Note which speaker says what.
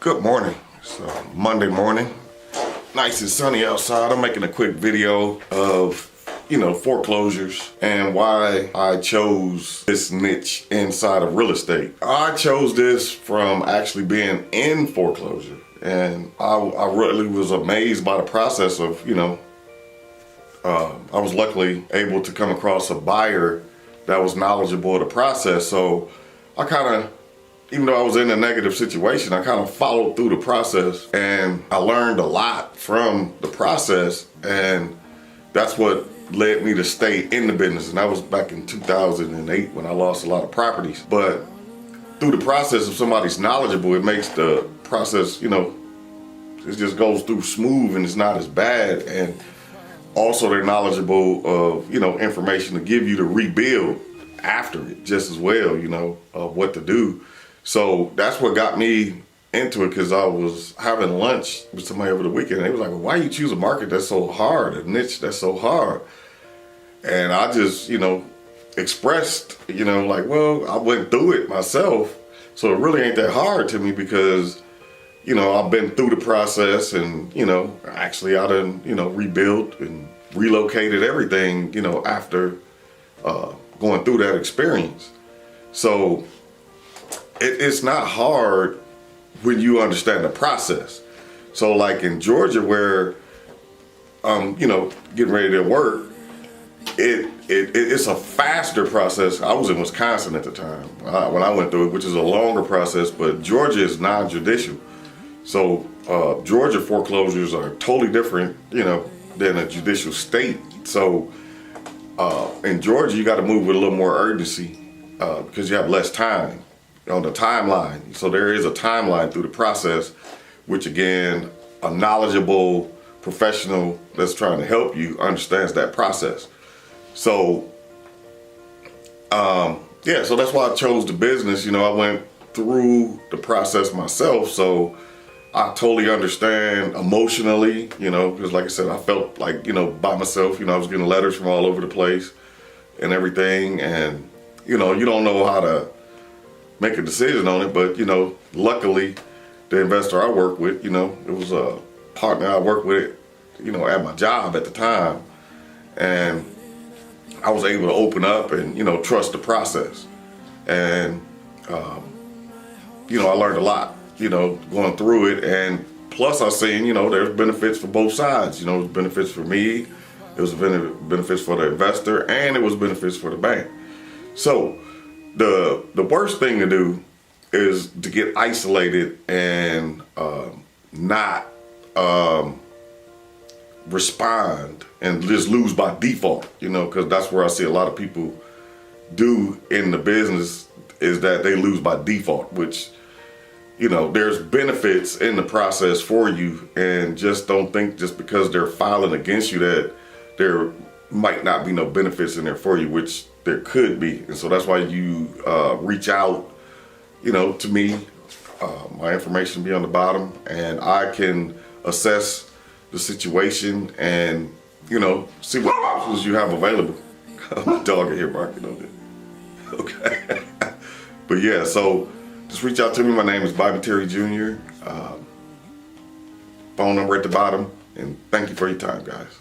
Speaker 1: Good morning. It's Monday morning. Nice and sunny outside. I'm making a quick video of, foreclosures and why I chose this niche inside of real estate. I chose this from actually being in foreclosure, and I really was amazed by the process of, I was luckily able to come across a buyer that was knowledgeable of the process. So I kind of, even though I was in a negative situation, I kind of followed through the process, and I learned a lot from the process, and that's what led me to stay in the business. And that was back in 2008 when I lost a lot of properties. But through the process, if somebody's knowledgeable, it makes the process, it just goes through smooth and it's not as bad. And also they're knowledgeable of, information to give you to rebuild after it just as well, of what to do. So that's what got me into it, because I was having lunch with somebody over the weekend, and they was like, well, why you choose a market that's so hard, a niche that's so hard? And I just, expressed, like, well, I went through it myself, so it really ain't that hard to me, because, I've been through the process, and, actually I done, rebuilt and relocated everything, after going through that experience. So it's not hard when you understand the process. So like in Georgia, where getting ready to work, it's a faster process. I was in Wisconsin at the time when I went through it, which is a longer process, but Georgia is non-judicial. So Georgia foreclosures are totally different, than a judicial state. So in Georgia, you got to move with a little more urgency because you have less time on the timeline. So there is a timeline through the process, which again, a knowledgeable professional that's trying to help you understands that process. So, so that's why I chose the business. I went through the process myself, so I totally understand emotionally, because like I said, I felt like, by myself, I was getting letters from all over the place and everything. And, you don't know how to make a decision on it, but luckily the investor I work with, it was a partner I worked with, at my job at the time, and I was able to open up and trust the process. And I learned a lot, going through it, and plus I seen there's benefits for both sides. It was benefits for me, it was benefits for the investor, and it was benefits for the bank. So the worst thing to do is to get isolated and not respond and just lose by default, because that's where I see a lot of people do in the business, is that they lose by default, which, there's benefits in the process for you, and just don't think just because they're filing against you that there might not be no benefits in there for you, which there could be. And so that's why you reach out, to me. My information will be on the bottom, and I can assess the situation and, see what options you have available. My dog in here barking on it. Okay. But yeah, so just reach out to me. My name is Bobby Terry Jr. Phone number at the bottom, and thank you for your time, guys.